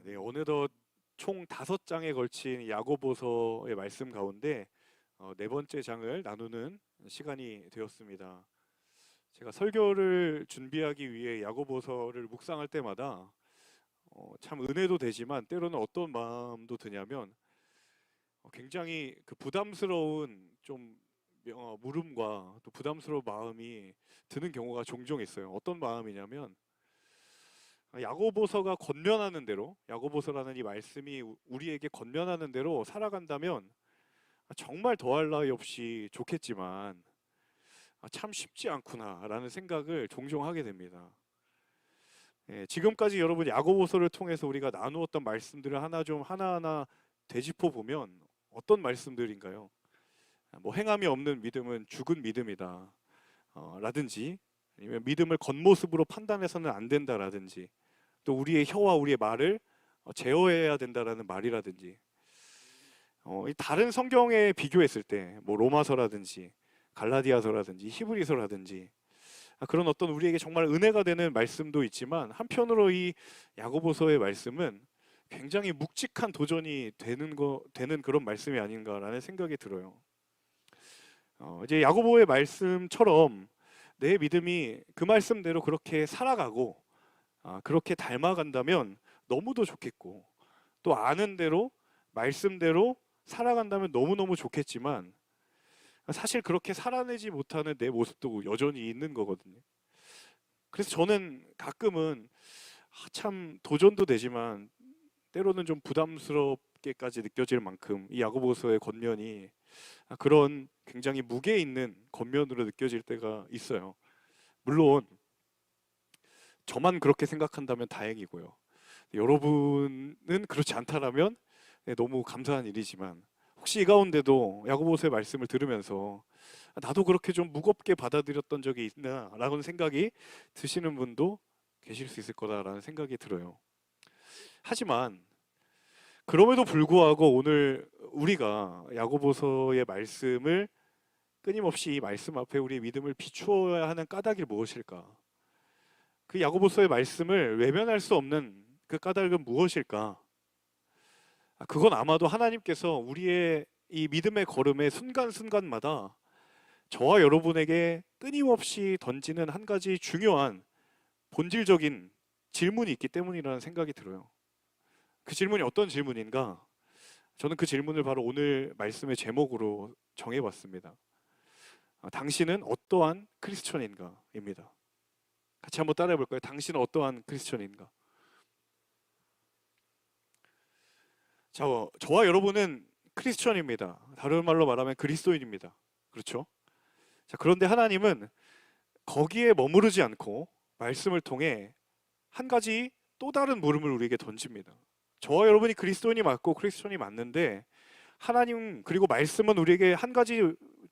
네, 어느덧 총 5장에 걸친 야고보서의 말씀 가운데 네 번째 장을 나누는 시간이 되었습니다. 제가 설교를 준비하기 위해 야고보서를 묵상할 때마다 참 은혜도 되지만 때로는 어떤 마음도 드냐면 굉장히 그 부담스러운 좀 물음과 또 부담스러운 마음이 드는 경우가 종종 있어요. 어떤 마음이냐면 야고보서가 권면하는 대로, 야고보서라는 이 말씀이 우리에게 권면하는 대로 살아간다면 정말 더할 나위 없이 좋겠지만 참 쉽지 않구나라는 생각을 종종 하게 됩니다. 예, 지금까지 여러분 야고보서를 통해서 우리가 나누었던 말씀들을 하나하나 되짚어 보면 어떤 말씀들인가요? 뭐 행함이 없는 믿음은 죽은 믿음이다 라든지, 아니면 믿음을 겉모습으로 판단해서는 안 된다라든지, 또 우리의 혀와 우리의 말을 제어해야 된다라는 말이라든지, 이 다른 성경에 비교했을 때 뭐 로마서라든지 갈라디아서라든지 히브리서라든지 그런 어떤 우리에게 정말 은혜가 되는 말씀도 있지만, 한편으로 이 야고보서의 말씀은 굉장히 묵직한 도전이 되는 그런 말씀이 아닌가라는 생각이 들어요. 이제 야고보의 말씀처럼 내 믿음이 그 말씀대로 그렇게 살아가고 그렇게 닮아간다면 너무도 좋겠고, 또 아는 대로 말씀대로 살아간다면 너무너무 좋겠지만, 사실 그렇게 살아내지 못하는 내 모습도 여전히 있는 거거든요. 그래서 저는 가끔은 참 도전도 되지만 때로는 좀 부담스럽게까지 느껴질 만큼 이 야고보서의 권면이 그런 굉장히 무게 있는 권면으로 느껴질 때가 있어요. 물론 저만 그렇게 생각한다면 다행이고요. 여러분은 그렇지 않다라면 너무 감사한 일이지만, 혹시 이 가운데도 야고보서의 말씀을 들으면서 나도 그렇게 좀 무겁게 받아들였던 적이 있나라는 생각이 드시는 분도 계실 수 있을 거다라는 생각이 들어요. 하지만 그럼에도 불구하고 오늘 우리가 야고보서의 말씀을 끊임없이 이 말씀 앞에 우리의 믿음을 비추어야 하는 까닭이 무엇일까? 그 야고보서의 말씀을 외면할 수 없는 그 까닭은 무엇일까? 그건 아마도 하나님께서 우리의 이 믿음의 걸음의 순간순간마다 저와 여러분에게 끊임없이 던지는 한 가지 중요한 본질적인 질문이 있기 때문이라는 생각이 들어요. 그 질문이 어떤 질문인가? 저는 그 질문을 바로 오늘 말씀의 제목으로 정해봤습니다. 당신은 어떠한 크리스천인가? 입니다. 같이 한번 따라해 볼까요? 당신은 어떠한 크리스천인가? 자, 저와 여러분은 크리스천입니다. 다른 말로 말하면 그리스도인입니다. 그렇죠? 자, 그런데 하나님은 거기에 머무르지 않고 말씀을 통해 한 가지 또 다른 물음을 우리에게 던집니다. 저와 여러분이 그리스도인이 맞고 크리스천이 맞는데, 하나님 그리고 말씀은 우리에게 한 가지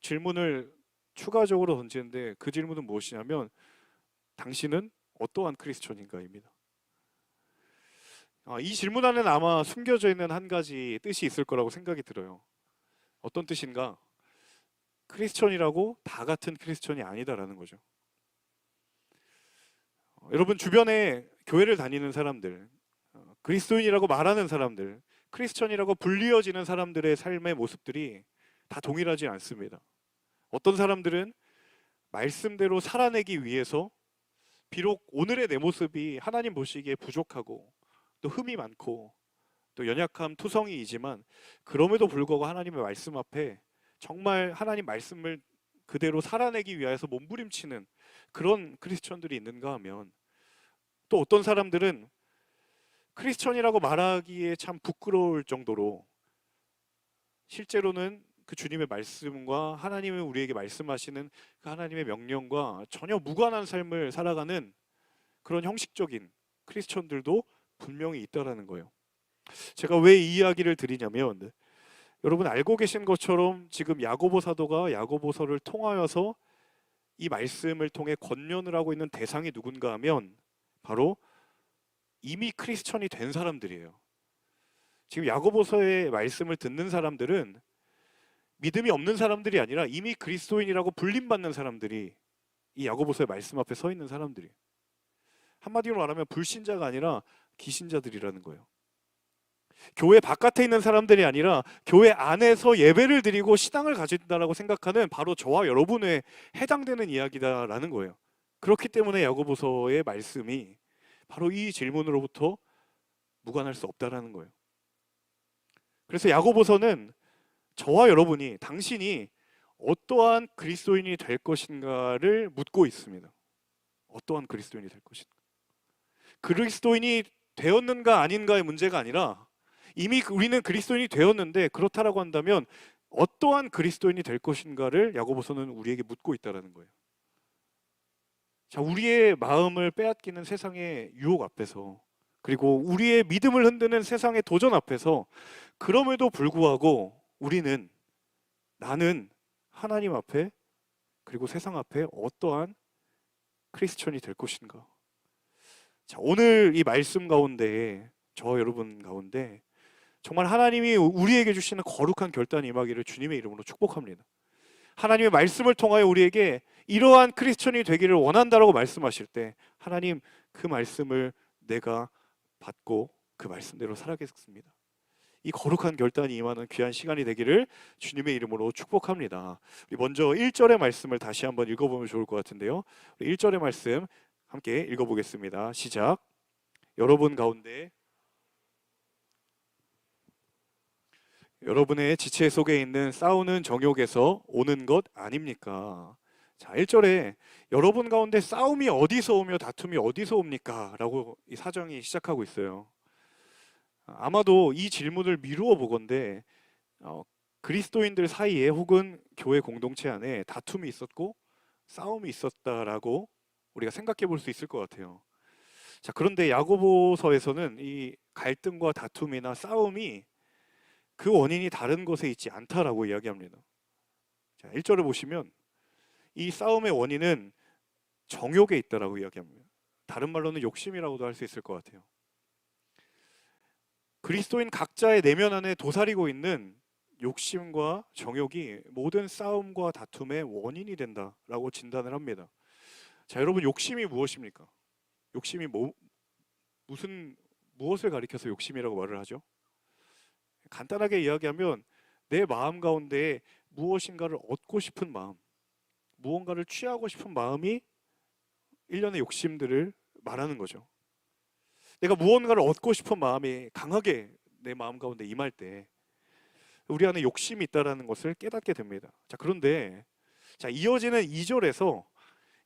질문을 추가적으로 던지는데, 그 질문은 무엇이냐면 당신은 어떠한 크리스천인가입니다. 이 질문 안에는 아마 숨겨져 있는 한 가지 뜻이 있을 거라고 생각이 들어요. 어떤 뜻인가? 크리스천이라고 다 같은 크리스천이 아니다라는 거죠. 여러분 주변에 교회를 다니는 사람들, 그리스도인이라고 말하는 사람들, 크리스천이라고 불리어지는 사람들의 삶의 모습들이 다 동일하지 않습니다. 어떤 사람들은 말씀대로 살아내기 위해서 비록 오늘의 내 모습이 하나님 보시기에 부족하고 또 흠이 많고 또 연약함 투성이이지만, 그럼에도 불구하고 하나님의 말씀 앞에 정말 하나님 말씀을 그대로 살아내기 위해서 몸부림치는 그런 크리스천들이 있는가 하면, 또 어떤 사람들은 크리스천이라고 말하기에 참 부끄러울 정도로 실제로는 그 주님의 말씀과 하나님이 우리에게 말씀하시는 그 하나님의 명령과 전혀 무관한 삶을 살아가는 그런 형식적인 크리스천들도 분명히 있다라는 거예요. 제가 왜 이 이야기를 드리냐면, 여러분 알고 계신 것처럼 지금 야고보 사도가 야고보서를 통하여서 이 말씀을 통해 권면을 하고 있는 대상이 누군가 하면 바로 이미 크리스천이 된 사람들이에요. 지금 야고보서의 말씀을 듣는 사람들은 믿음이 없는 사람들이 아니라 이미 그리스도인이라고 불림받는 사람들이 이 야고보서의 말씀 앞에 서 있는 사람들이에요. 한마디로 말하면 불신자가 아니라 기신자들이라는 거예요. 교회 바깥에 있는 사람들이 아니라 교회 안에서 예배를 드리고 신앙을 가진다라고 생각하는 바로 저와 여러분에 해당되는 이야기다라는 거예요. 그렇기 때문에 야고보서의 말씀이 바로 이 질문으로부터 무관할 수 없다라는 거예요. 그래서 야고보서는 저와 여러분이, 당신이 어떠한 그리스도인이 될 것인가를 묻고 있습니다. 어떠한 그리스도인이 될 것인가. 그리스도인이 되었는가 아닌가의 문제가 아니라 이미 우리는 그리스도인이 되었는데 그렇다라고 한다면 어떠한 그리스도인이 될 것인가를 야고보서는 우리에게 묻고 있다는 거예요. 자, 우리의 마음을 빼앗기는 세상의 유혹 앞에서, 그리고 우리의 믿음을 흔드는 세상의 도전 앞에서, 그럼에도 불구하고 나는 하나님 앞에 그리고 세상 앞에 어떠한 크리스천이 될 것인가. 자, 오늘 이 말씀 가운데, 저 여러분 가운데 정말 하나님이 우리에게 주시는 거룩한 결단이 임하기를 주님의 이름으로 축복합니다. 하나님의 말씀을 통하여 우리에게 이러한 크리스천이 되기를 원한다라고 말씀하실 때, 하나님 그 말씀을 내가 받고 그 말씀대로 살아가겠습니다. 이 거룩한 결단이 임하는 귀한 시간이 되기를 주님의 이름으로 축복합니다. 우리 먼저 1절의 말씀을 다시 한번 읽어보면 좋을 것 같은데요. 1절의 말씀 함께 읽어보겠습니다. 시작. 여러분 가운데 여러분의 지체 속에 있는 싸우는 정욕에서 오는 것 아닙니까? 자, 1절에 여러분 가운데 싸움이 어디서 오며 다툼이 어디서 옵니까? 라고 이 사정이 시작하고 있어요. 아마도 이 질문을 미루어 보건대 그리스도인들 사이에 혹은 교회 공동체 안에 다툼이 있었고 싸움이 있었다라고 우리가 생각해 볼 수 있을 것 같아요. 자, 그런데 야고보서에서는 이 갈등과 다툼이나 싸움이 그 원인이 다른 곳에 있지 않다라고 이야기합니다. 자, 1절을 보시면 이 싸움의 원인은 정욕에 있다라고 이야기합니다. 다른 말로는 욕심이라고도 할 수 있을 것 같아요. 그리스도인 각자의 내면 안에 도사리고 있는 욕심과 정욕이 모든 싸움과 다툼의 원인이 된다라고 진단을 합니다. 자, 여러분, 욕심이 무엇입니까? 욕심이 무엇을 가리켜서 욕심이라고 말을 하죠? 간단하게 이야기하면 내 마음 가운데 무엇인가를 얻고 싶은 마음, 무언가를 취하고 싶은 마음이 일련의 욕심들을 말하는 거죠. 내가 무언가를 얻고 싶은 마음이 강하게 내 마음 가운데 임할 때 우리 안에 욕심이 있다는 것을 깨닫게 됩니다. 자, 그런데 이어지는 2절에서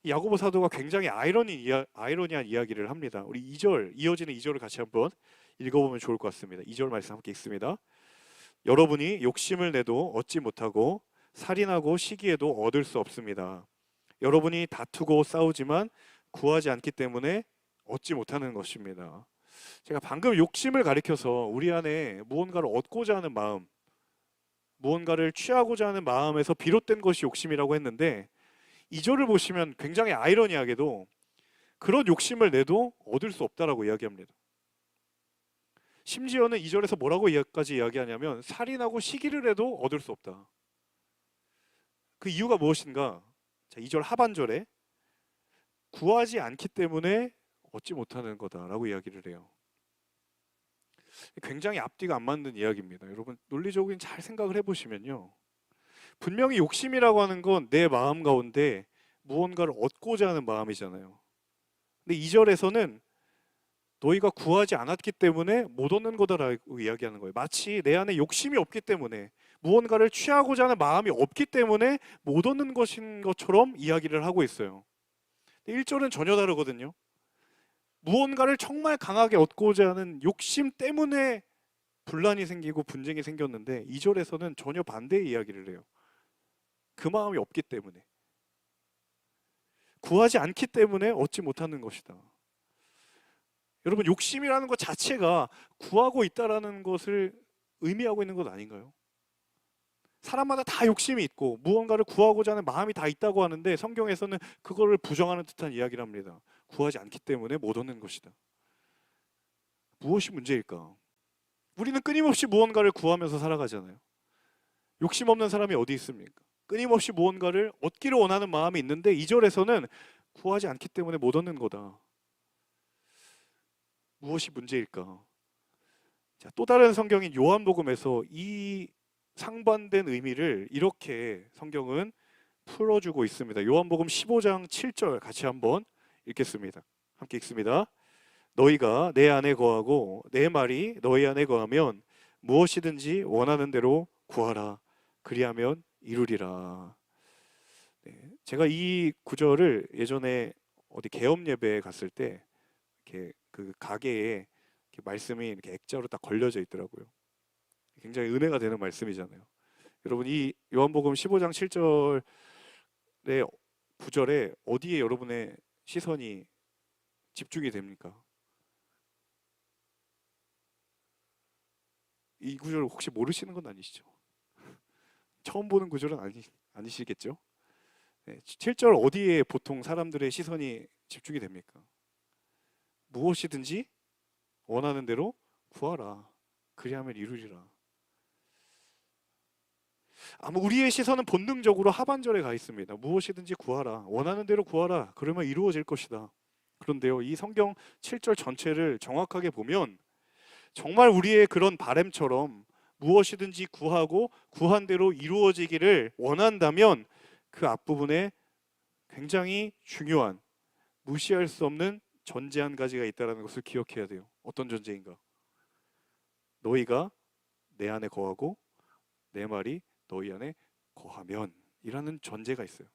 야고보 사도가 굉장히 아이러니한 이야기를 합니다. 우리 이어지는 2절을 같이 한번 읽어보면 좋을 것 같습니다. 2절 말씀 함께 읽습니다. 여러분이 욕심을 내도 얻지 못하고 살인하고 시기에도 얻을 수 없습니다. 여러분이 다투고 싸우지만 구하지 않기 때문에 얻지 못하는 것입니다. 제가 방금 욕심을 가리켜서 우리 안에 무언가를 얻고자 하는 마음, 무언가를 취하고자 하는 마음에서 비롯된 것이 욕심이라고 했는데 2절을 보시면 굉장히 아이러니하게도 그런 욕심을 내도 얻을 수 없다라고 이야기합니다. 심지어는 2절에서 뭐라고까지 이야기하냐면 살인하고 시기를 해도 얻을 수 없다. 그 이유가 무엇인가? 자, 2절 하반절에 구하지 않기 때문에 얻지 못하는 거다라고 이야기를 해요. 굉장히 앞뒤가 안 맞는 이야기입니다. 여러분, 논리적인 잘 생각을 해보시면요, 분명히 욕심이라고 하는 건 내 마음 가운데 무언가를 얻고자 하는 마음이잖아요. 근데 2절에서는 너희가 구하지 않았기 때문에 못 얻는 거다라고 이야기하는 거예요. 마치 내 안에 욕심이 없기 때문에, 무언가를 취하고자 하는 마음이 없기 때문에 못 얻는 것인 것처럼 이야기를 하고 있어요. 1절은 전혀 다르거든요. 무언가를 정말 강하게 얻고자 하는 욕심 때문에 분란이 생기고 분쟁이 생겼는데 2절에서는 전혀 반대의 이야기를 해요. 그 마음이 없기 때문에, 구하지 않기 때문에 얻지 못하는 것이다. 여러분, 욕심이라는 것 자체가 구하고 있다라는 것을 의미하고 있는 것 아닌가요? 사람마다 다 욕심이 있고 무언가를 구하고자 하는 마음이 다 있다고 하는데 성경에서는 그거를 부정하는 듯한 이야기를 합니다. 구하지 않기 때문에 못 얻는 것이다. 무엇이 문제일까? 우리는 끊임없이 무언가를 구하면서 살아가잖아요. 욕심 없는 사람이 어디 있습니까? 끊임없이 무언가를 얻기를 원하는 마음이 있는데 2절에서는 구하지 않기 때문에 못 얻는 거다. 무엇이 문제일까? 자, 또 다른 성경인 요한복음에서 이 상반된 의미를 이렇게 성경은 풀어주고 있습니다. 요한복음 15장 7절 같이 한번 읽겠습니다. 함께 읽습니다. 너희가 내 안에 거하고 내 말이 너희 안에 거하면 무엇이든지 원하는 대로 구하라. 그리하면 이루리라. 네, 제가 이 구절을 예전에 어디 개업 예배에 갔을 때 이렇게 그 가게에 이렇게 말씀이 이렇게 액자로 딱 걸려져 있더라고요. 굉장히 은혜가 되는 말씀이잖아요. 여러분, 이 요한복음 15장 7절의 구절에 어디에 여러분의 시선이 집중이 됩니까? 이 구절 혹시 모르시는 건 아니시죠? 처음 보는 구절은 아니시겠죠? 네, 7절 어디에 보통 사람들의 시선이 집중이 됩니까? 무엇이든지 원하는 대로 구하라. 그리하면 이루리라. 아마 우리의 시선은 본능적으로 하반절에 가 있습니다. 무엇이든지 구하라. 원하는 대로 구하라. 그러면 이루어질 것이다. 그런데요, 이 성경 7절 전체를 정확하게 보면 정말 우리의 그런 바램처럼 무엇이든지 구하고 구한 대로 이루어지기를 원한다면 그 앞부분에 굉장히 중요한, 무시할 수 없는 전제 한 가지가 있다는 것을 기억해야 돼요. 어떤 전제인가? 너희가 내 안에 거하고 내 말이 너희 안에 거하면 이라는 전제가 있어요.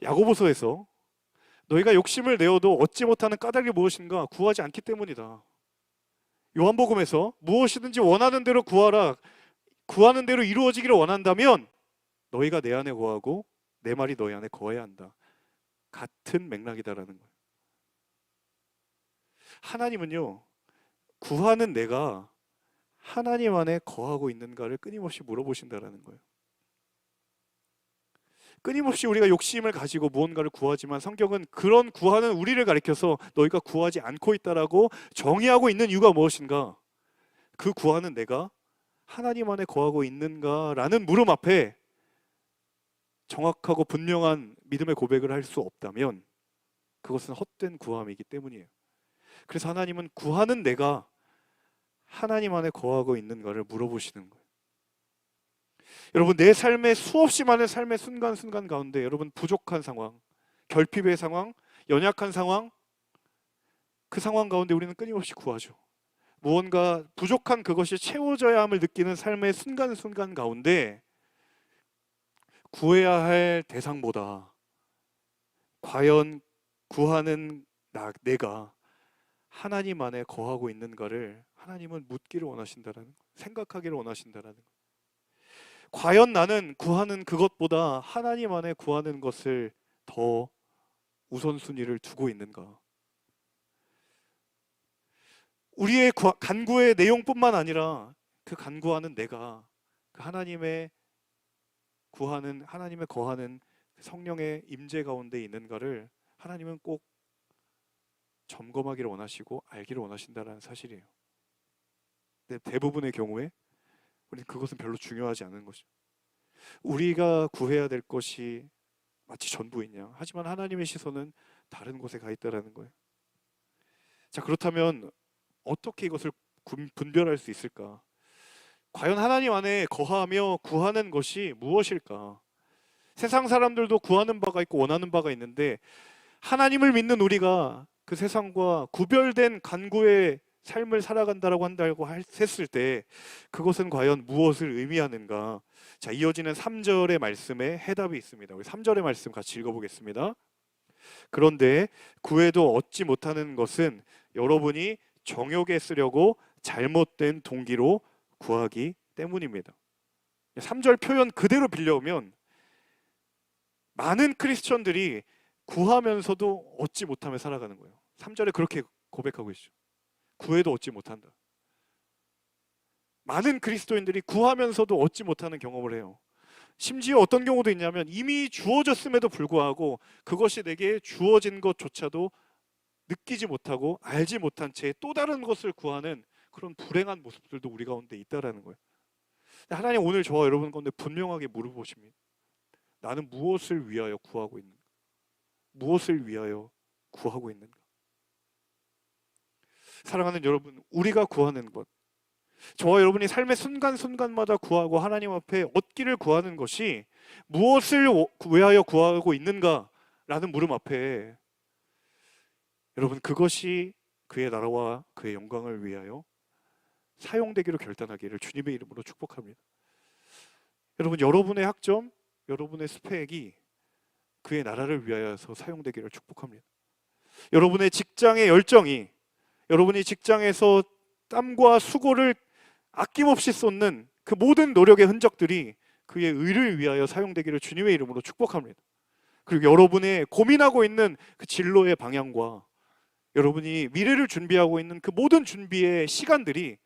야고보서에서 너희가 욕심을 내어도 얻지 못하는 까닭이 무엇인가? 구하지 않기 때문이다. 요한복음에서 무엇이든지 원하는 대로 구하라. 구하는 대로 이루어지기를 원한다면 너희가 내 안에 거하고 내 말이 너희 안에 거해야 한다. 같은 맥락이다라는 거예요. 하나님은요, 구하는 내가 하나님 안에 거하고 있는가를 끊임없이 물어보신다라는 거예요. 끊임없이 우리가 욕심을 가지고 무언가를 구하지만 성경은 그런 구하는 우리를 가리켜서 너희가 구하지 않고 있다라고 정의하고 있는 이유가 무엇인가? 그 구하는 내가 하나님 안에 거하고 있는가라는 물음 앞에 정확하고 분명한 믿음의 고백을 할 수 없다면 그것은 헛된 구함이기 때문이에요. 그래서 하나님은 구하는 내가 하나님 안에 거하고 있는가를 물어보시는 거예요. 여러분, 내 삶의 수없이 많은 삶의 순간순간 가운데 여러분 부족한 상황, 결핍의 상황, 연약한 상황, 그 상황 가운데 우리는 끊임없이 구하죠. 무언가 부족한 그것이 채워져야 함을 느끼는 삶의 순간순간 가운데 구해야 할 대상보다 과연 구하는 내가 하나님 안에 거하고 있는가를 하나님은 묻기를 원하신다라는 거예요. 생각하기를 원하신다라는 거예요. 과연 나는 구하는 그것보다 하나님 안에 구하는 것을 더 우선순위를 두고 있는가? 우리의 간구의 내용뿐만 아니라 그 간구하는 내가 그 하나님의 구하는, 하나님의 거하는 성령의 임재 가운데 있는가를 하나님은 꼭 점검하기를 원하시고 알기를 원하신다는 사실이에요. 근데 대부분의 경우에 우리는 그것은 별로 중요하지 않은 것이죠. 우리가 구해야 될 것이 마치 전부이냐? 하지만 하나님의 시선은 다른 곳에 가 있다라는 거예요. 자, 그렇다면 어떻게 이것을 분별할 수 있을까? 과연 하나님 안에 거하며 구하는 것이 무엇일까? 세상 사람들도 구하는 바가 있고 원하는 바가 있는데 하나님을 믿는 우리가 그 세상과 구별된 간구의 삶을 살아간다라고 했을 때 그것은 과연 무엇을 의미하는가? 자, 이어지는 3절의 말씀에 해답이 있습니다. 우리 3절의 말씀 같이 읽어보겠습니다. 그런데 구해도 얻지 못하는 것은 여러분이 정욕에 쓰려고 잘못된 동기로 구하기 때문입니다. 3절 표현 그대로 빌려오면 많은 크리스천들이 구하면서도 얻지 못하며 살아가는 거예요. 3절에 그렇게 고백하고 있죠. 구해도 얻지 못한다. 많은 그리스도인들이 구하면서도 얻지 못하는 경험을 해요. 심지어 어떤 경우도 있냐면 이미 주어졌음에도 불구하고 그것이 내게 주어진 것조차도 느끼지 못하고 알지 못한 채 또 다른 것을 구하는 그런 불행한 모습들도 우리 가운데 있다라는 거예요. 하나님 오늘 저와 여러분 가운데 분명하게 물어보십니다. 나는 무엇을 위하여 구하고 있는가? 무엇을 위하여 구하고 있는가? 사랑하는 여러분, 우리가 구하는 것, 저와 여러분이 삶의 순간순간마다 구하고 하나님 앞에 얻기를 구하는 것이 무엇을 위하여 구하고 있는가라는 물음 앞에, 여러분, 그것이 그의 나라와 그의 영광을 위하여 사용되기로 결단하기를 주님의 이름으로 축복합니다. 여러분, 여러분의 학점, 여러분의 스펙이 그의 나라를 위하여서 사용되기를 축복합니다. 여러분의 직장의 열정이, 여러분이 직장에서 땀과 수고를 아낌없이 쏟는 그 모든 노력의 흔적들이 그의 의를 위하여 사용되기를 주님의 이름으로 축복합니다. 그리고 여러분의 고민하고 있는 그 진로의 방향과 여러분이 미래를 준비하고 있는 그 모든 준비의 시간들이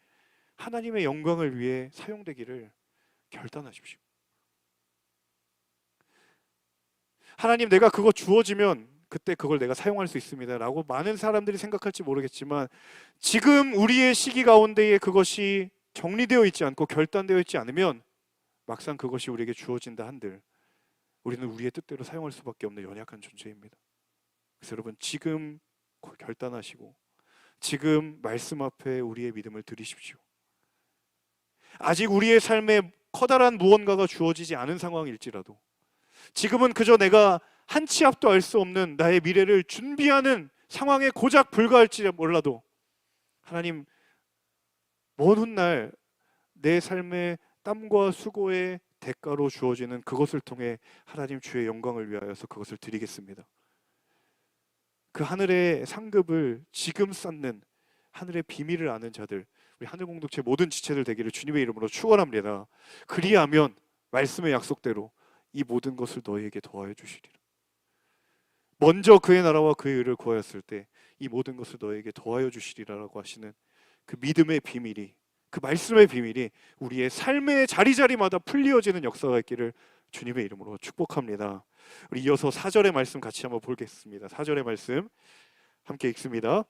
하나님의 영광을 위해 사용되기를 결단하십시오. 하나님, 내가 그거 주어지면 그때 그걸 내가 사용할 수 있습니다 라고 많은 사람들이 생각할지 모르겠지만, 지금 우리의 시기 가운데에 그것이 정리되어 있지 않고 결단되어 있지 않으면 막상 그것이 우리에게 주어진다 한들 우리는 우리의 뜻대로 사용할 수밖에 없는 연약한 존재입니다. 그래서 여러분, 지금 결단하시고 지금 말씀 앞에 우리의 믿음을 드리십시오. 아직 우리의 삶에 커다란 무언가가 주어지지 않은 상황일지라도, 지금은 그저 내가 한 치 앞도 알 수 없는 나의 미래를 준비하는 상황에 고작 불과할지 몰라도, 하나님, 먼 훗날 내 삶의 땀과 수고의 대가로 주어지는 그것을 통해 하나님 주의 영광을 위하여서 그것을 드리겠습니다. 그 하늘의 상급을 지금 쌓는 하늘의 비밀을 아는 자들, 우리 하늘 공동체 모든 지체들 되기를 주님의 이름으로 축원합니다. 그리하면 말씀의 약속대로 이 모든 것을 너희에게 더하여 주시리라. 먼저 그의 나라와 그의 의를 구하였을 때 이 모든 것을 너희에게 더하여 주시리라라고 하시는 그 믿음의 비밀이, 그 말씀의 비밀이 우리의 삶의 자리자리마다 풀리어지는 역사가 있기를 주님의 이름으로 축복합니다. 우리 이어서 4절의 말씀 같이 한번 보겠습니다. 4절의 말씀 함께 읽습니다.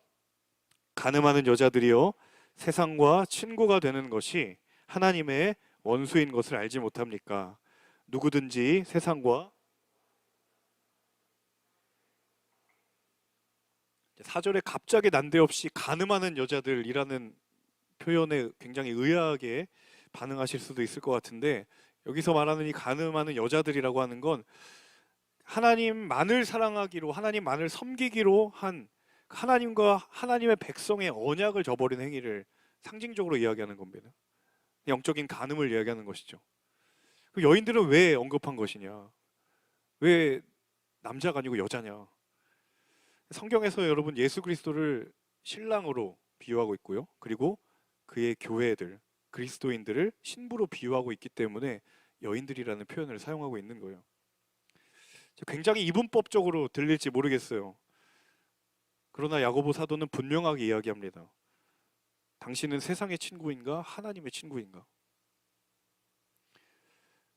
간음하는 여자들이여, 세상과 친구가 되는 것이 하나님의 원수인 것을 알지 못합니까? 누구든지 세상과, 4절에 갑자기 난데없이 간음하는 여자들이라는 표현에 굉장히 의아하게 반응하실 수도 있을 것 같은데, 여기서 말하는 이 간음하는 여자들이라고 하는 건 하나님만을 사랑하기로, 하나님만을 섬기기로 한 하나님과 하나님의 백성의 언약을 저버린 행위를 상징적으로 이야기하는 겁니다. 영적인 간음을 이야기하는 것이죠. 그 여인들은 왜 언급한 것이냐? 왜 남자가 아니고 여자냐? 성경에서 여러분 예수 그리스도를 신랑으로 비유하고 있고요. 그리고 그의 교회들, 그리스도인들을 신부로 비유하고 있기 때문에 여인들이라는 표현을 사용하고 있는 거예요. 굉장히 이분법적으로 들릴지 모르겠어요. 그러나 야고보 사도는 분명하게 이야기합니다. 당신은 세상의 친구인가 하나님의 친구인가?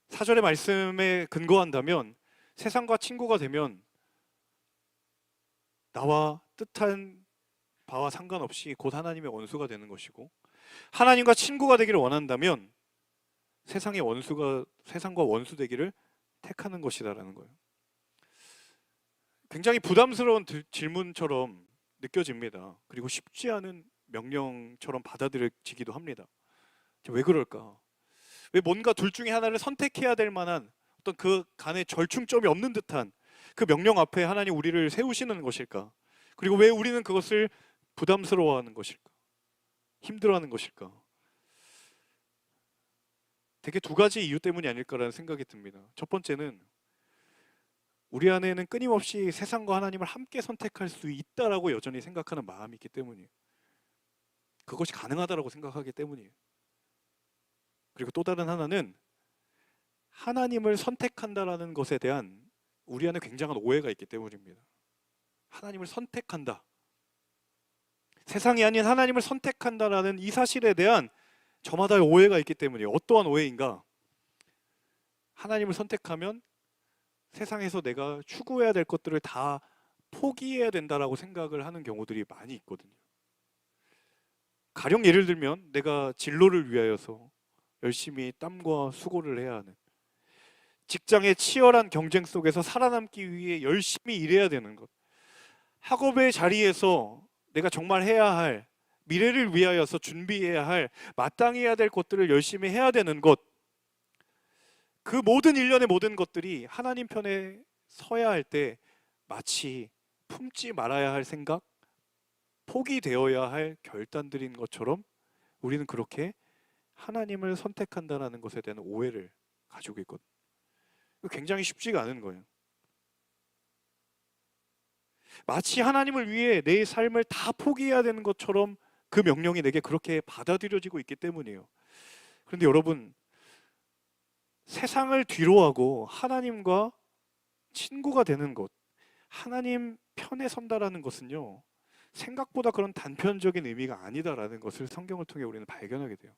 4절의 말씀에 근거한다면 세상과 친구가 되면 나와 뜻한 바와 상관없이 곧 하나님의 원수가 되는 것이고, 하나님과 친구가 되기를 원한다면 세상과 원수 되기를 택하는 것이다라는 거예요. 굉장히 부담스러운 질문처럼 느껴집니다. 그리고 쉽지 않은 명령처럼 받아들여지기도 합니다. 왜 그럴까? 왜 뭔가 둘 중에 하나를 선택해야 될 만한 어떤 그 간의 절충점이 없는 듯한 그 명령 앞에 하나님 우리를 세우시는 것일까? 그리고 왜 우리는 그것을 부담스러워하는 것일까? 힘들어하는 것일까? 되게 두 가지 이유 때문이 아닐까라는 생각이 듭니다. 첫 번째는 우리 안에는 끊임없이 세상과 하나님을 함께 선택할 수 있다라고 여전히 생각하는 마음이 있기 때문이에요. 그것이 가능하다라고 생각하기 때문이에요. 그리고 또 다른 하나는 하나님을 선택한다라는 것에 대한 우리 안에 굉장한 오해가 있기 때문입니다. 하나님을 선택한다, 세상이 아닌 하나님을 선택한다라는 이 사실에 대한 저마다의 오해가 있기 때문이에요. 어떠한 오해인가? 하나님을 선택하면 세상에서 내가 추구해야 될 것들을 다 포기해야 된다라고 생각을 하는 경우들이 많이 있거든요. 가령 예를 들면 내가 진로를 위하여서 열심히 땀과 수고를 해야 하는, 직장의 치열한 경쟁 속에서 살아남기 위해 열심히 일해야 되는 것, 학업의 자리에서 내가 정말 해야 할 미래를 위하여서 준비해야 할, 마땅히 해야 될 것들을 열심히 해야 되는 것, 그 모든 일련의 모든 것들이 하나님 편에 서야 할 때 마치 품지 말아야 할 생각, 포기되어야 할 결단들인 것처럼 우리는 그렇게 하나님을 선택한다는 것에 대한 오해를 가지고 있거든요. 굉장히 쉽지가 않은 거예요. 마치 하나님을 위해 내 삶을 다 포기해야 되는 것처럼 그 명령이 내게 그렇게 받아들여지고 있기 때문이에요. 그런데 여러분, 세상을 뒤로하고 하나님과 친구가 되는 것, 하나님 편에 선다라는 것은요, 생각보다 그런 단편적인 의미가 아니다라는 것을 성경을 통해 우리는 발견하게 돼요.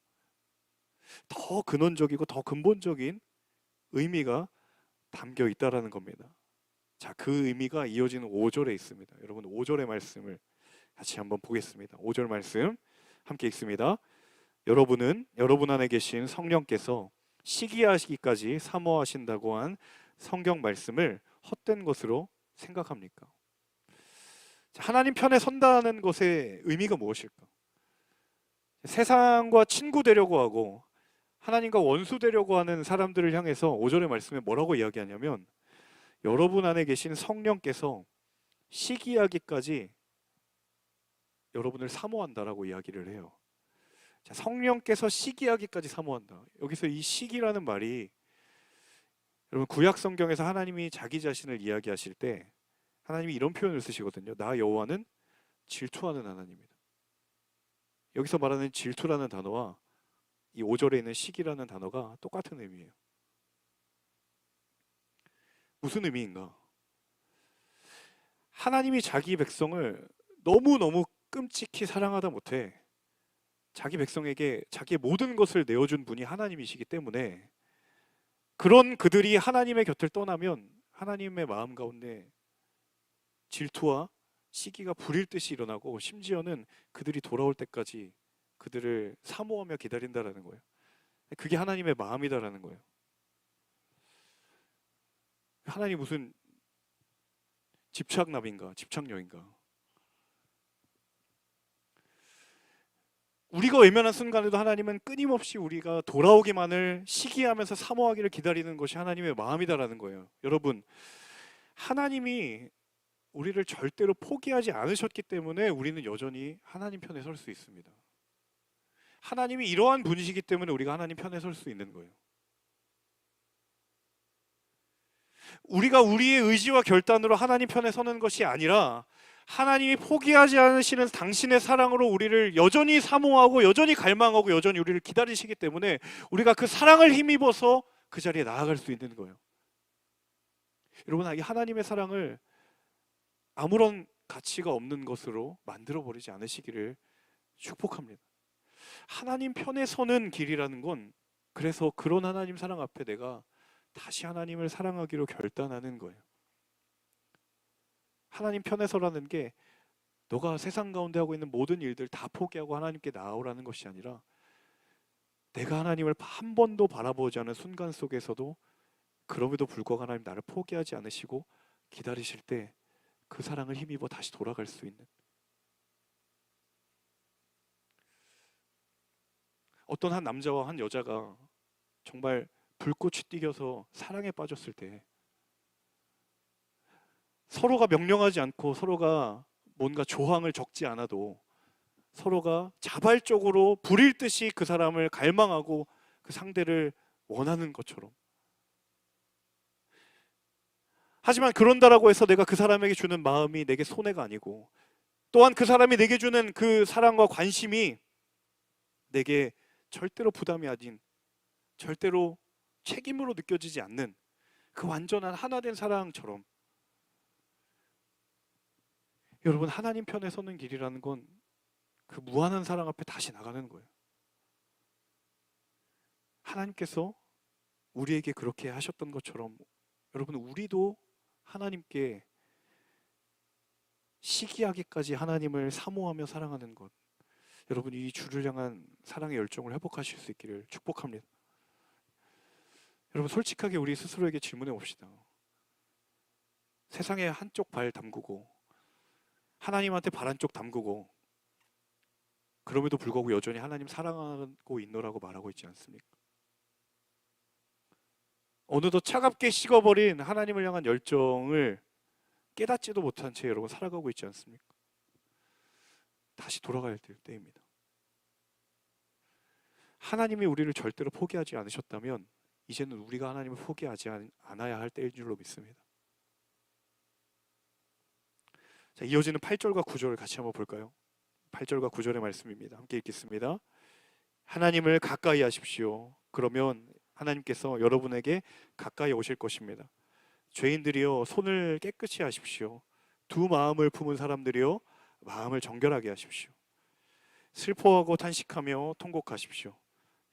더 근원적이고 더 근본적인 의미가 담겨 있다라는 겁니다. 자, 그 의미가 이어지는 5절에 있습니다. 여러분, 5절의 말씀을 같이 한번 보겠습니다. 5절 말씀 함께 읽습니다. 여러분 안에 계신 성령께서 시기하시기까지 사모하신다고 한 성경 말씀을 헛된 것으로 생각합니까? 자, 하나님 편에 선다는 것의 의미가 무엇일까? 세상과 친구 되려고 하고 하나님과 원수 되려고 하는 사람들을 향해서 5절의 말씀에 뭐라고 이야기하냐면, 여러분 안에 계신 성령께서 시기하기까지 여러분을 사모한다라고 이야기를 해요. 자, 성령께서 시기하기까지 사모한다. 여기서 이 시기라는 말이, 여러분 구약 성경에서 하나님이 자기 자신을 이야기하실 때 하나님이 이런 표현을 쓰시거든요. 나 여호와는 질투하는 하나님이다. 여기서 말하는 질투라는 단어와 이 5절에 있는 시기라는 단어가 똑같은 의미예요. 무슨 의미인가? 하나님이 자기 백성을 너무너무 끔찍히 사랑하다 못해 자기 백성에게 자기의 모든 것을 내어준 분이 하나님이시기 때문에, 그런 그들이 하나님의 곁을 떠나면 하나님의 마음 가운데 질투와 시기가 불일 듯이 일어나고, 심지어는 그들이 돌아올 때까지 그들을 사모하며 기다린다라는 거예요. 그게 하나님의 마음이다라는 거예요. 하나님 무슨 집착남인가, 집착녀인가? 우리가 외면한 순간에도 하나님은 끊임없이 우리가 돌아오기만을 시기하면서 사모하기를 기다리는 것이 하나님의 마음이다라는 거예요. 여러분, 하나님이 우리를 절대로 포기하지 않으셨기 때문에 우리는 여전히 하나님 편에 설 수 있습니다. 하나님이 이러한 분이시기 때문에 우리가 하나님 편에 설 수 있는 거예요. 우리가 우리의 의지와 결단으로 하나님 편에 서는 것이 아니라, 하나님이 포기하지 않으시는 당신의 사랑으로 우리를 여전히 사모하고 여전히 갈망하고 여전히 우리를 기다리시기 때문에 우리가 그 사랑을 힘입어서 그 자리에 나아갈 수 있는 거예요. 여러분, 이 하나님의 사랑을 아무런 가치가 없는 것으로 만들어버리지 않으시기를 축복합니다. 하나님 편에 서는 길이라는 건, 그래서 그런 하나님 사랑 앞에 내가 다시 하나님을 사랑하기로 결단하는 거예요. 하나님 편에 서라는 게 너가 세상 가운데 하고 있는 모든 일들 다 포기하고 하나님께 나아오라는 것이 아니라, 내가 하나님을 한 번도 바라보지 않은 순간 속에서도 그럼에도 불구하고 하나님 나를 포기하지 않으시고 기다리실 때 그 사랑을 힘입어 다시 돌아갈 수 있는, 어떤 한 남자와 한 여자가 정말 불꽃이 튀겨서 사랑에 빠졌을 때, 서로가 명령하지 않고 서로가 뭔가 조항을 적지 않아도 서로가 자발적으로 불일 듯이 그 사람을 갈망하고 그 상대를 원하는 것처럼, 하지만 그런다라고 해서 내가 그 사람에게 주는 마음이 내게 손해가 아니고, 또한 그 사람이 내게 주는 그 사랑과 관심이 내게 절대로 부담이 아닌, 절대로 책임으로 느껴지지 않는 그 완전한 하나 된 사랑처럼, 여러분, 하나님 편에 서는 길이라는 건 그 무한한 사랑 앞에 다시 나가는 거예요. 하나님께서 우리에게 그렇게 하셨던 것처럼, 여러분, 우리도 하나님께 시기하기까지 하나님을 사모하며 사랑하는 것, 여러분, 이 주를 향한 사랑의 열정을 회복하실 수 있기를 축복합니다. 여러분, 솔직하게 우리 스스로에게 질문해 봅시다. 세상에 한쪽 발 담그고 하나님한테 발 한쪽 담그고 그럼에도 불구하고 여전히 하나님 사랑하고 있노라고 말하고 있지 않습니까? 어느덧 차갑게 식어버린 하나님을 향한 열정을 깨닫지도 못한 채 여러분 살아가고 있지 않습니까? 다시 돌아가야 될 때입니다. 하나님이 우리를 절대로 포기하지 않으셨다면 이제는 우리가 하나님을 포기하지 않아야 할 때인 줄로 믿습니다. 자, 이어지는 8절과 9절을 같이 한번 볼까요? 8절과 9절의 말씀입니다. 함께 읽겠습니다. 하나님을 가까이 하십시오. 그러면 하나님께서 여러분에게 가까이 오실 것입니다. 죄인들이여 손을 깨끗이 하십시오. 두 마음을 품은 사람들이여 마음을 정결하게 하십시오. 슬퍼하고 탄식하며 통곡하십시오.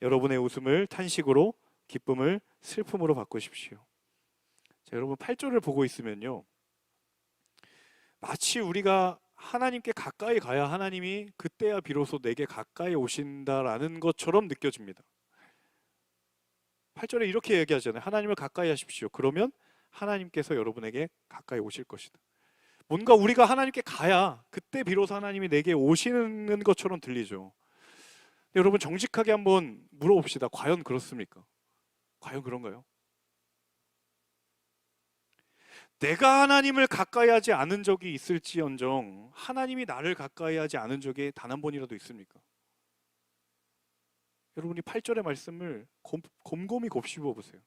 여러분의 웃음을 탄식으로, 기쁨을 슬픔으로 바꾸십시오. 자, 여러분 8절을 보고 있으면요, 마치 우리가 하나님께 가까이 가야 하나님이 그때야 비로소 내게 가까이 오신다라는 것처럼 느껴집니다. 8절에 이렇게 얘기하잖아요. 하나님을 가까이 하십시오. 그러면 하나님께서 여러분에게 가까이 오실 것이다. 뭔가 우리가 하나님께 가야 그때 비로소 하나님이 내게 오시는 것처럼 들리죠. 여러분 정직하게 한번 물어봅시다. 과연 그렇습니까? 과연 그런가요? 내가 하나님을 가까이 하지 않은 적이 있을지언정 하나님이 나를 가까이 하지 않은 적이 단 한 번이라도 있습니까? 여러분이 8절의 말씀을 곰곰이 곱씹어 보세요.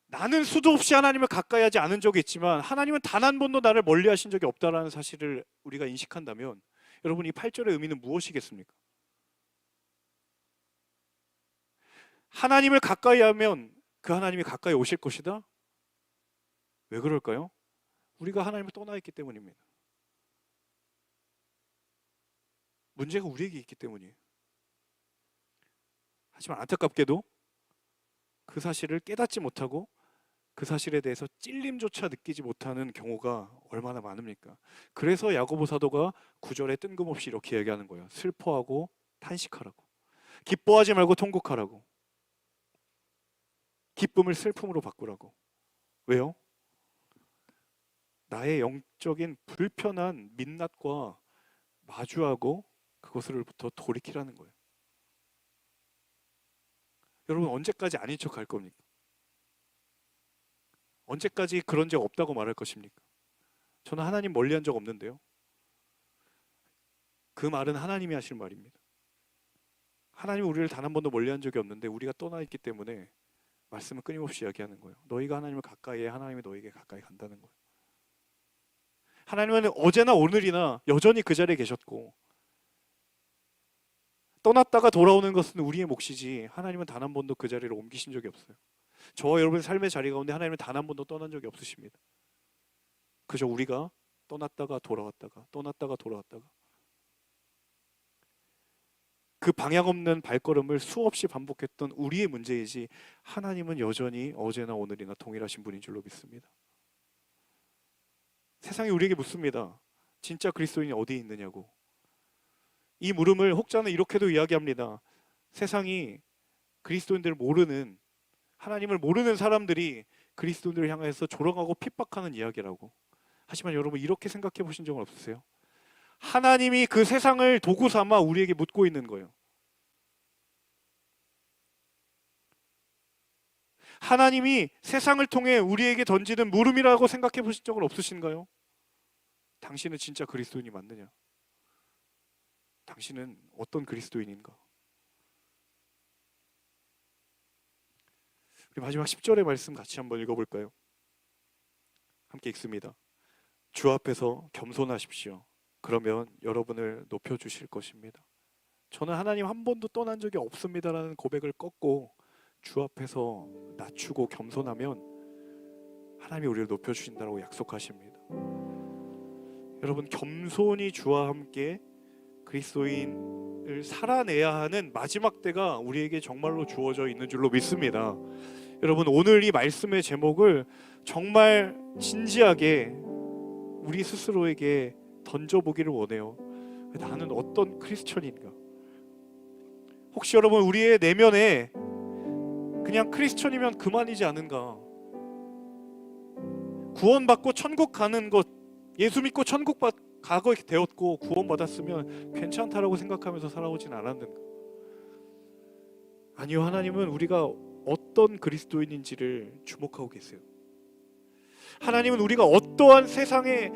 나는 수도 없이 하나님을 가까이 하지 않은 적이 있지만 하나님은 단 한 번도 나를 멀리 하신 적이 없다는 사실을 우리가 인식한다면 여러분 이 8절의 의미는 무엇이겠습니까? 하나님을 가까이 하면 그 하나님이 가까이 오실 것이다? 왜 그럴까요? 우리가 하나님을 떠나 있기 때문입니다. 문제가 우리에게 있기 때문이에요. 하지만 안타깝게도 그 사실을 깨닫지 못하고 그 사실에 대해서 찔림조차 느끼지 못하는 경우가 얼마나 많습니까? 그래서 야고보 사도가 9절에 뜬금없이 이렇게 얘기하는 거예요. 슬퍼하고 탄식하라고. 기뻐하지 말고 통곡하라고. 기쁨을 슬픔으로 바꾸라고. 왜요? 나의 영적인 불편한 민낯과 마주하고 그것으로부터 돌이키라는 거예요. 여러분 언제까지 아닌 척 할 겁니까? 언제까지 그런 적 없다고 말할 것입니까? 저는 하나님 멀리한 적 없는데요. 그 말은 하나님이 하실 말입니다. 하나님은 우리를 단 한 번도 멀리한 적이 없는데 우리가 떠나 있기 때문에 말씀을 끊임없이 이야기하는 거예요. 너희가 하나님을 가까이 해 하나님이 너희에게 가까이 간다는 거예요. 하나님은 어제나 오늘이나 여전히 그 자리에 계셨고 떠났다가 돌아오는 것은 우리의 몫이지 하나님은 단 한 번도 그 자리를 옮기신 적이 없어요. 저와 여러분의 삶의 자리 가운데 하나님은 단 한 번도 떠난 적이 없으십니다. 그저 우리가 떠났다가 돌아왔다가 떠났다가 돌아왔다가 그 방향 없는 발걸음을 수없이 반복했던 우리의 문제이지 하나님은 여전히 어제나 오늘이나 동일하신 분인 줄로 믿습니다. 세상이 우리에게 묻습니다. 진짜 그리스도인이 어디에 있느냐고. 이 물음을 혹자는 이렇게도 이야기합니다. 세상이 그리스도인들을 모르는, 하나님을 모르는 사람들이 그리스도인들을 향해서 조롱하고 핍박하는 이야기라고. 하지만 여러분 이렇게 생각해 보신 적은 없으세요? 하나님이 그 세상을 도구 삼아 우리에게 묻고 있는 거예요. 하나님이 세상을 통해 우리에게 던지는 물음이라고 생각해 보신 적은 없으신가요? 당신은 진짜 그리스도인이 맞느냐? 당신은 어떤 그리스도인인가? 우리 마지막 10절의 말씀 같이 한번 읽어볼까요? 함께 읽습니다. 주 앞에서 겸손하십시오. 그러면 여러분을 높여주실 것입니다. 저는 하나님 한 번도 떠난 적이 없습니다라는 고백을 꺾고 주 앞에서 낮추고 겸손하면 하나님이 우리를 높여주신다고 약속하십니다. 여러분 겸손히 주와 함께 그리스도인을 살아내야 하는 마지막 때가 우리에게 정말로 주어져 있는 줄로 믿습니다. 여러분 오늘 이 말씀의 제목을 정말 진지하게 우리 스스로에게 던져보기를 원해요. 나는 어떤 크리스천인가? 혹시 여러분 우리의 내면에 그냥 크리스천이면 그만이지 않은가? 구원받고 천국 가는 것, 예수 믿고 천국 과거에 되었고 구원받았으면 괜찮다라고 생각하면서 살아오진 않았는가? 아니요, 하나님은 우리가 어떤 그리스도인인지를 주목하고 계세요. 하나님은 우리가 어떠한 세상의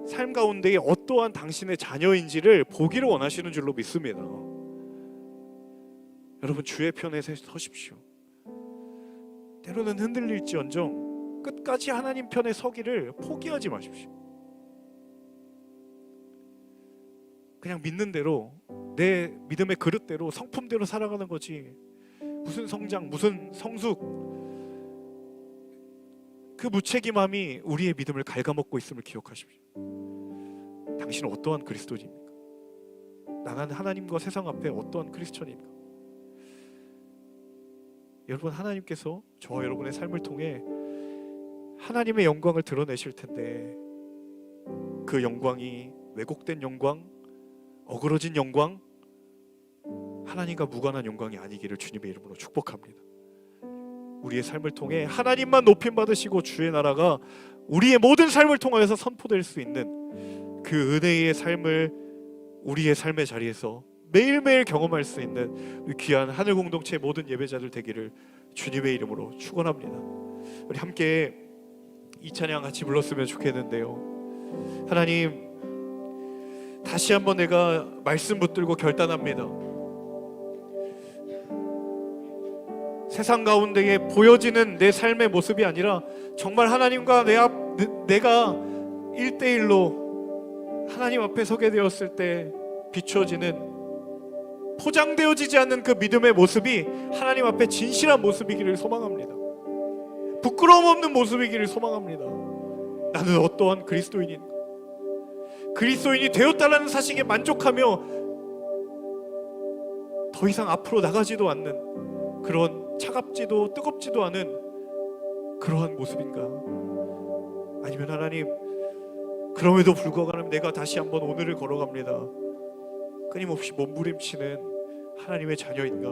삶 가운데에 어떠한 당신의 자녀인지를 보기를 원하시는 줄로 믿습니다. 여러분, 주의 편에 서십시오. 때로는 흔들릴지언정 끝까지 하나님 편에 서기를 포기하지 마십시오. 그냥 믿는 대로, 내 믿음의 그릇대로, 성품대로 살아가는 거지, 무슨 성장, 무슨 성숙, 그 무책임함이 우리의 믿음을 갉아먹고 있음을 기억하십시오. 당신은 어떠한 그리스도인입니까? 나는 하나님과 세상 앞에 어떠한 크리스천입니까? 여러분, 하나님께서 저와 여러분의 삶을 통해 하나님의 영광을 드러내실 텐데, 그 영광이 왜곡된 영광, 어그러진 영광, 하나님과 무관한 영광이 아니기를 주님의 이름으로 축복합니다. 우리의 삶을 통해 하나님만 높임 받으시고 주의 나라가 우리의 모든 삶을 통하여서 선포될 수 있는 그 은혜의 삶을 우리의 삶의 자리에서 매일매일 경험할 수 있는 우리 귀한 하늘 공동체의 모든 예배자들 되기를 주님의 이름으로 축원합니다. 우리 함께 이 찬양 같이 불렀으면 좋겠는데요. 하나님, 다시 한번 내가 말씀 붙들고 결단합니다. 세상 가운데에 보여지는 내 삶의 모습이 아니라 정말 하나님과 내가 1대1로 하나님 앞에 서게 되었을 때 비추어지는, 포장되어지지 않는 그 믿음의 모습이 하나님 앞에 진실한 모습이기를 소망합니다. 부끄러움 없는 모습이기를 소망합니다. 나는 어떠한 그리스도인인가? 그리스도인이 되었다라는 사실에 만족하며 더 이상 앞으로 나가지도 않는 그런 차갑지도 뜨겁지도 않은 그러한 모습인가? 아니면 하나님, 그럼에도 불구하고 내가 다시 한번 오늘을 걸어갑니다, 끊임없이 몸부림치는 하나님의 자녀인가?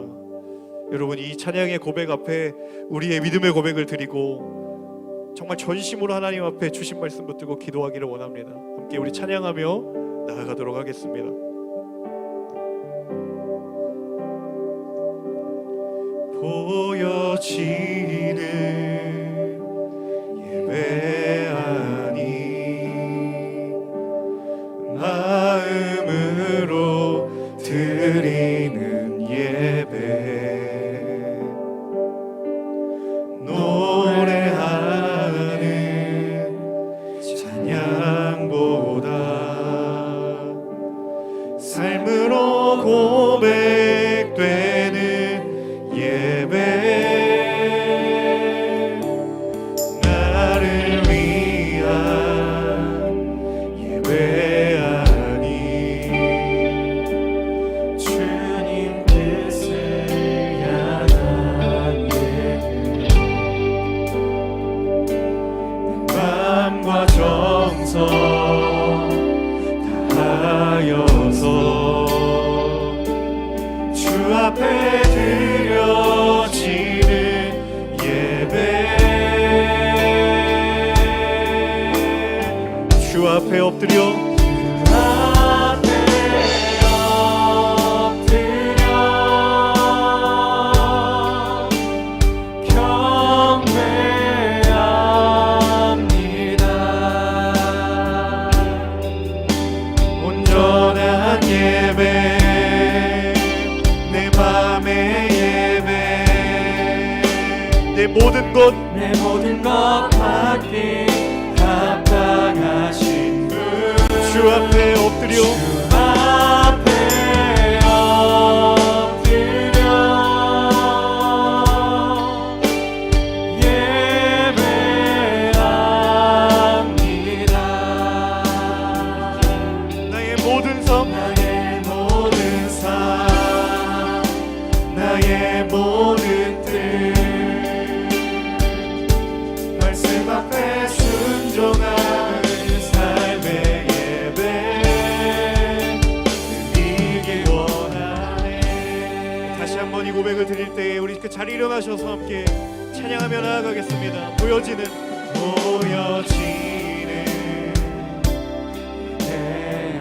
여러분, 이 찬양의 고백 앞에 우리의 믿음의 고백을 드리고 정말 전심으로 하나님 앞에 주신 말씀 붙들고 기도하기를 원합니다. 함께 우리 찬양하며 나아가도록 하겠습니다. 보여지는 예배 아니 마음으로 드리는 예배, 노래하는 찬양보다 삶으로 고백되는 예배, 나를 위한 예배 아니 주님 뜻을 향한 예배, 내 맘과 정성 다하여서 주 앞에 드려지는 예배, 주 앞에 엎드려 내 모든 것 받기 합당하신 분, 주 앞에 엎드려 주 앞에 엎드려 예배합니다. 나의 모든 삶, 나의 모든 삶, 나의 모든 뜻 앞에 순종하는 삶의 예배 드리기 원하네. 다시 한번 이 고백을 드릴 때에 우리 그 자리 일어나셔서 함께 찬양하며 나아가겠습니다. 보여지는 예배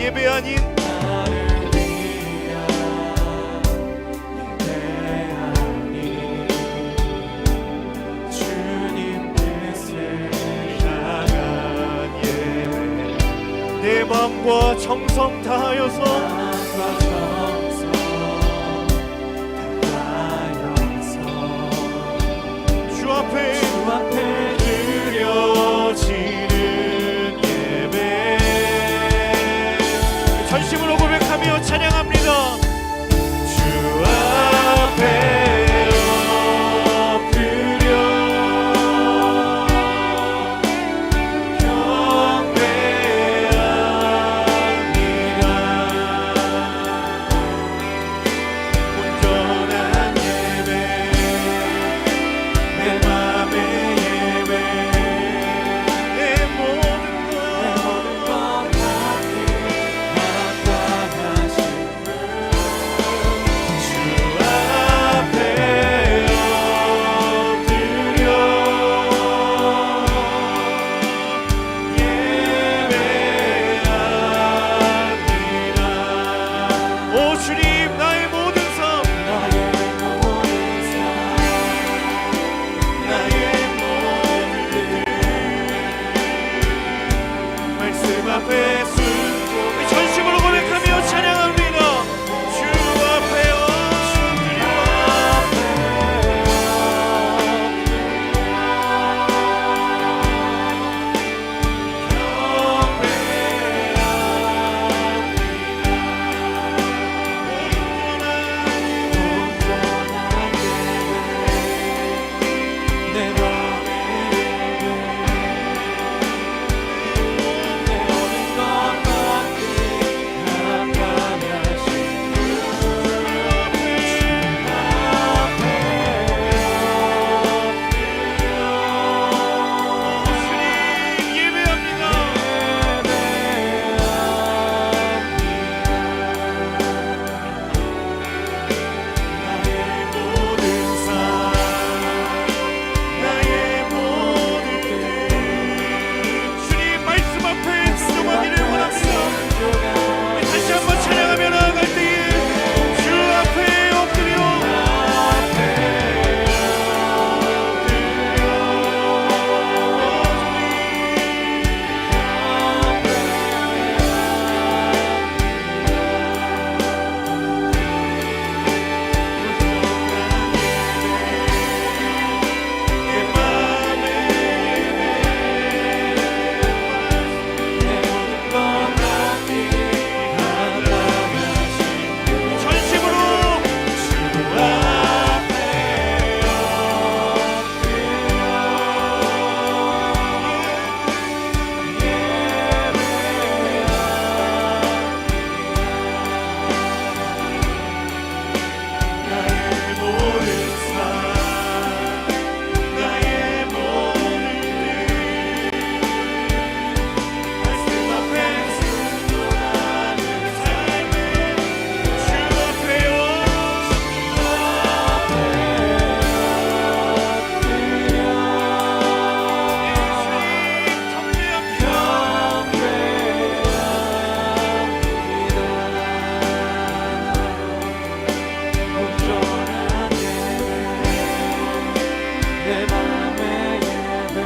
예배 아닌 주님 뜻을 향한 예배 내 마음과 정성 다하여서 주 앞에 드려지는 예배 전심으로 고백하며 찬양합니다. 주 앞에 엎드려 경배합니다. 온전한 예배 내 맘의 예배 내 모든 것 나타나신 주 앞에 엎드려 예배합니다. 오 주님 나의 모든 삶 나의 모든 말씀 앞에 순종해 전심으로 고백하며 찬양합니다. 주 앞에 엎드려 내 맘의 예배 내 모든 것 나타나신 주님 예배합니다. 나의 모든 삶 나의 모든 뜻 주님 말씀 앞에 순종하기를 원합니다. 다시 한번 찬양하며 나아갈 때에 주 앞에 엎드려 내 맘의 전심으로 주 앞에 나의 모든 삶 나의 모든 뜻 말씀 앞에 순종하는 삶에 주 앞에요 내 맘의 예배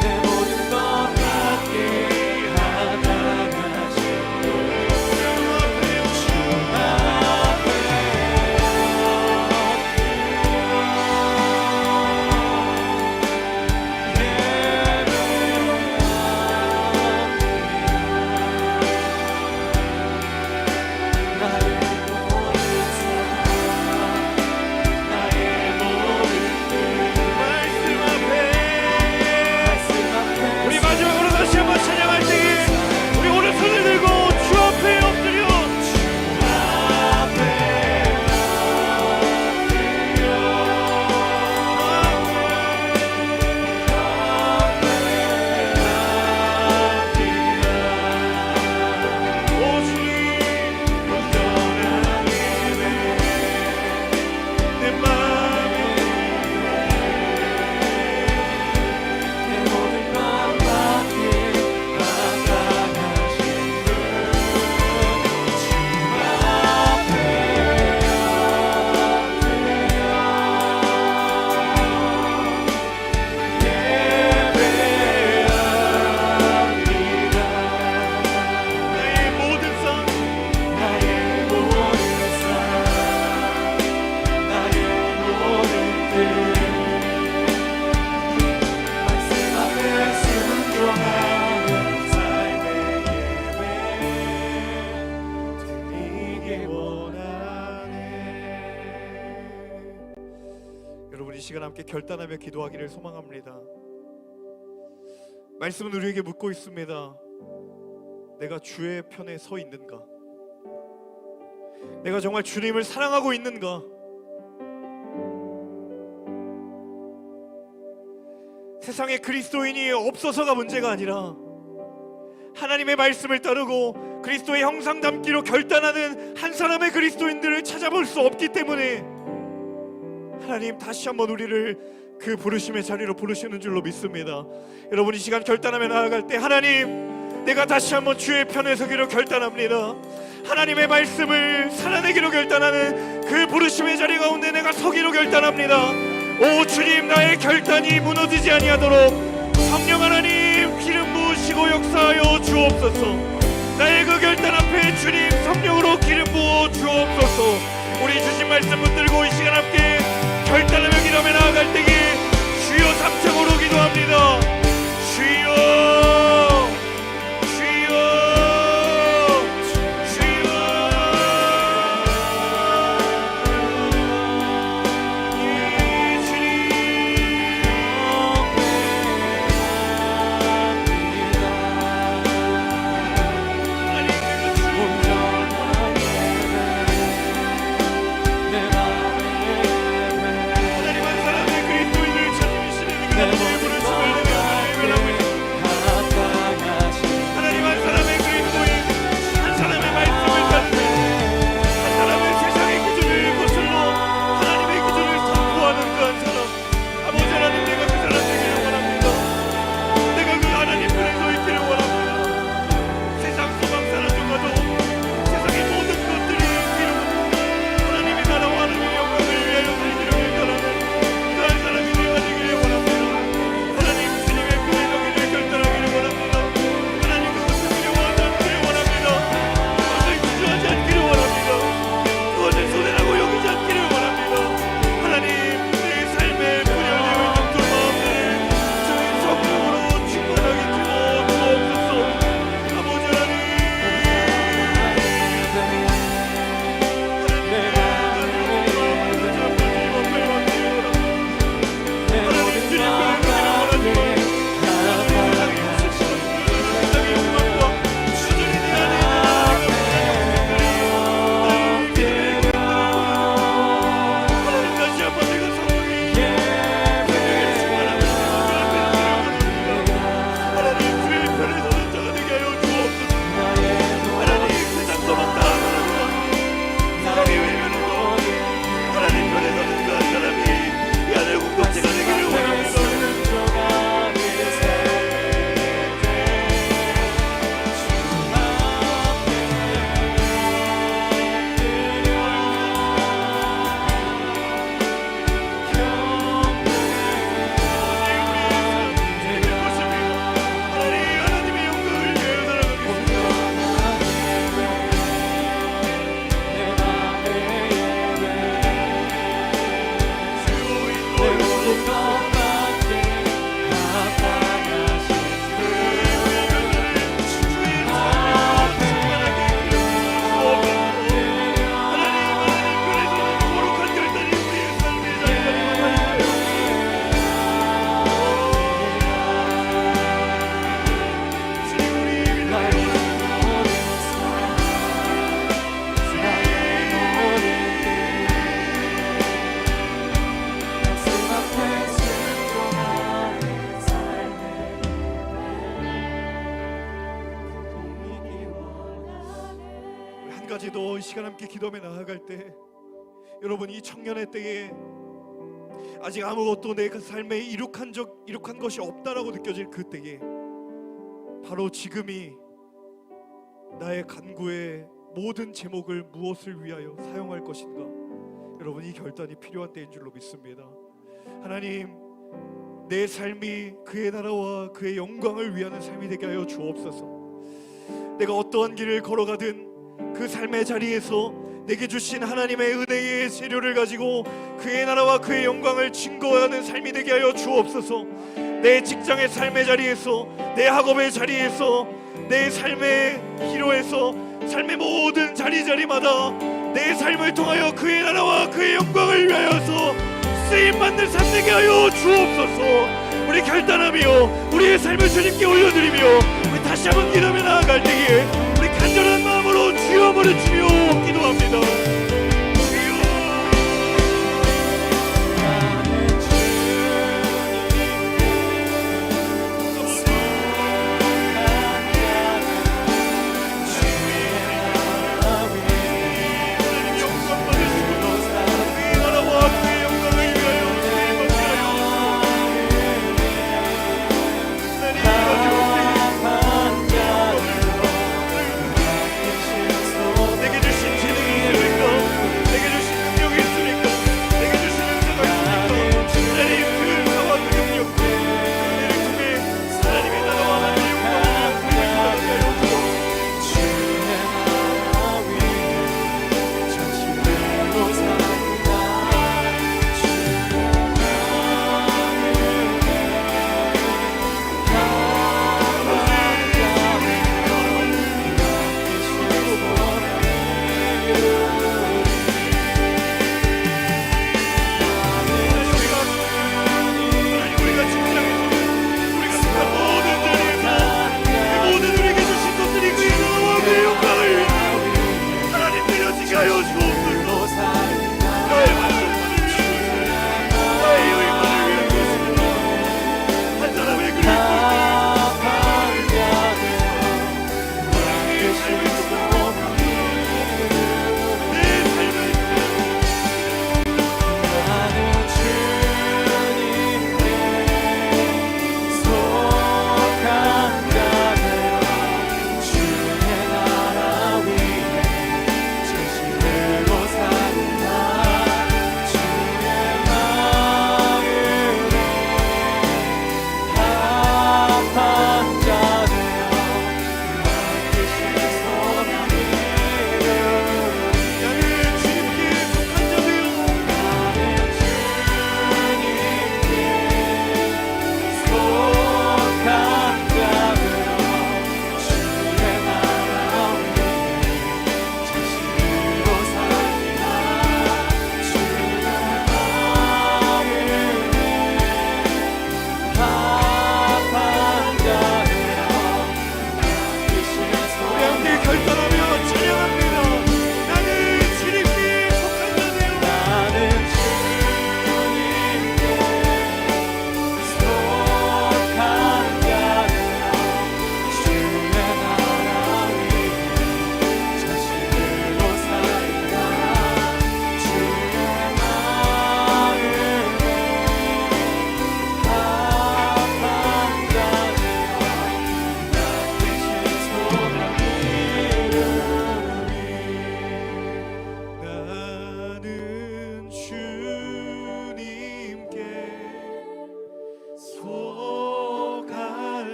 내 모든 것 같게 하나가신 주 앞에 나의 모든 삶 나의 모든 여러분 이 시간 함께 결단하며 기도하기를 소망합니다. 말씀은 우리에게 묻고 있습니다. 내가 주의 편에 서 있는가? 내가 정말 주님을 사랑하고 있는가? 세상에 그리스도인이 없어서가 문제가 아니라 하나님의 말씀을 따르고 그리스도의 형상 담기로 결단하는 한 사람의 그리스도인들을 찾아볼 수 없기 때문에 하나님 다시 한번 우리를 그 부르심의 자리로 부르시는 줄로 믿습니다. 여러분 이 시간 결단하며 나아갈 때 하나님, 내가 다시 한번 주의 편에 서기로 결단합니다. 하나님의 말씀을 살아내기로 결단하는 그 부르심의 자리 가운데 내가 서기로 결단합니다. 오 주님, 나의 결단이 무너지지 아니하도록 성령 하나님 기름 부으시고 역사하여 주옵소서. 나의 그 결단 앞에 주님 성령으로 기름 부어 주옵소서. 우리 주신 말씀 붙들고 이 시간 함께 결단하며 기도하며 나아갈 때에 주여 3창으로 기도합니다. 주여 가지도 이 시간 함께 기도하며 나아갈 때 여러분 이 청년의 때에 아직 아무것도 내 삶에 이룩한 것이 없다라고 느껴질 그 때에 바로 지금이 나의 간구의 모든 제목을 무엇을 위하여 사용할 것인가, 여러분 이 결단이 필요한 때인 줄로 믿습니다. 하나님, 내 삶이 그의 나라와 그의 영광을 위하는 삶이 되게 하여 주옵소서. 내가 어떠한 길을 걸어가든 그 삶의 자리에서 내게 주신 하나님의 은혜의 재료를 가지고 그의 나라와 그의 영광을 증거하는 삶이 되게 하여 주옵소서. 내 직장의 삶의 자리에서, 내 학업의 자리에서, 내 삶의 기로에서, 삶의 모든 자리마다 내 삶을 통하여 그의 나라와 그의 영광을 위하여서 쓰임받는 삶 되게 하여 주옵소서. 우리 결단하며 우리의 삶을 주님께 올려드리며 우리 다시 한번 기도하며 나아갈 때에 우리 간절한 마음으로 주여 부르짖으며 기도합니다.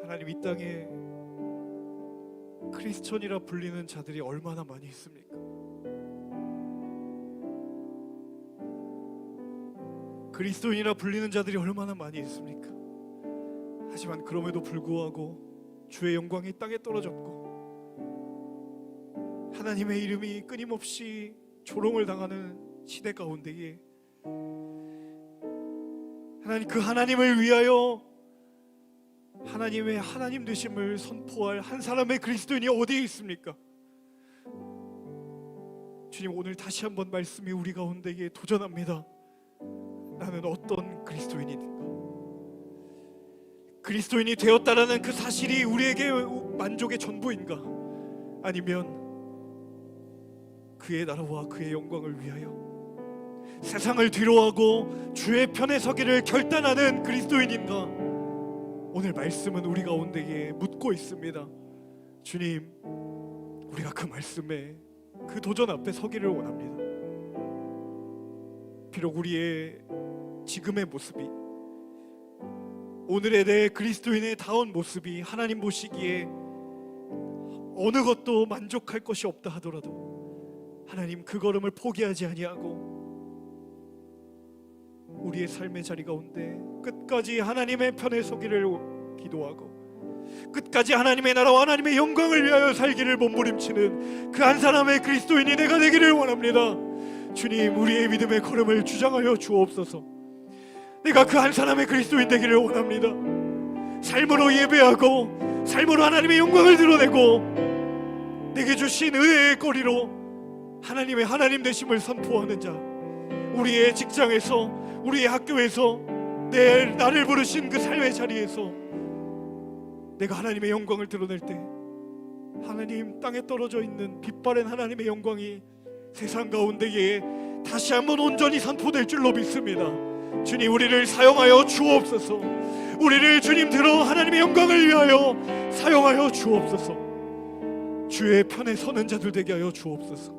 하나님, 이 땅에 크리스천이라 불리는 자들이 얼마나 많이 있습니까? 그리스도인이라 불리는 자들이 얼마나 많이 있습니까? 하지만 그럼에도 불구하고 주의 영광이 땅에 떨어졌고 하나님의 이름이 끊임없이 조롱을 당하는 시대 가운데에 하나님, 그 하나님을 위하여 하나님의 하나님 되심을 선포할 한 사람의 그리스도인이 어디에 있습니까? 주님, 오늘 다시 한번 말씀이 우리 가운데에 도전합니다. 나는 어떤 그리스도인인가? 그리스도인이 되었다라는 그 사실이 우리에게 만족의 전부인가? 아니면 그의 나라와 그의 영광을 위하여 세상을 뒤로하고 주의 편에 서기를 결단하는 그리스도인인가? 오늘 말씀은 우리 가운데에 묻고 있습니다. 주님, 우리가 그 말씀에, 그 도전 앞에 서기를 원합니다. 비록 우리의 지금의 모습이, 오늘의 내 그리스도인의 다운 모습이 하나님 보시기에 어느 것도 만족할 것이 없다 하더라도 하나님 그 걸음을 포기하지 아니하고 우리의 삶의 자리 가운데 끝까지 하나님의 편에 서기를 기도하고 끝까지 하나님의 나라와 하나님의 영광을 위하여 살기를 몸부림치는 그 한 사람의 그리스도인이 내가 되기를 원합니다. 주님, 우리의 믿음의 걸음을 주장하여 주옵소서. 내가 그 한 사람의 그리스도인 되기를 원합니다. 삶으로 예배하고 삶으로 하나님의 영광을 드러내고 내게 주신 의의 거리로 하나님의 하나님 되심을 선포하는 자, 우리의 직장에서, 우리의 학교에서, 나를 부르신 그 삶의 자리에서 내가 하나님의 영광을 드러낼 때 하나님, 땅에 떨어져 있는 빛바랜 하나님의 영광이 세상 가운데에 다시 한번 온전히 선포될 줄로 믿습니다. 주님, 우리를 사용하여 주옵소서. 우리를 주님 들어 하나님의 영광을 위하여 사용하여 주옵소서. 주의 편에 서는 자들 되게 하여 주옵소서.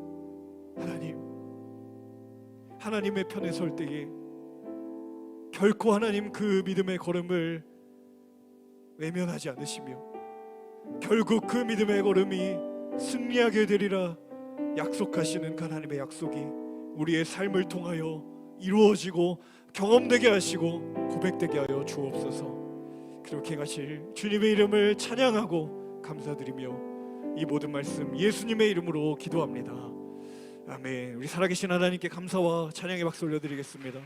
하나님, 하나님의 편에 설 때에 결코 하나님 그 믿음의 걸음을 외면하지 않으시며 결국 그 믿음의 걸음이 승리하게 되리라 약속하시는 하나님의 약속이 우리의 삶을 통하여 이루어지고 경험되게 하시고 고백되게 하여 주옵소서. 그렇게 하실 주님의 이름을 찬양하고 감사드리며 이 모든 말씀 예수님의 이름으로 기도합니다. 아멘. 우리 살아계신 하나님께 감사와 찬양의 박수 올려드리겠습니다.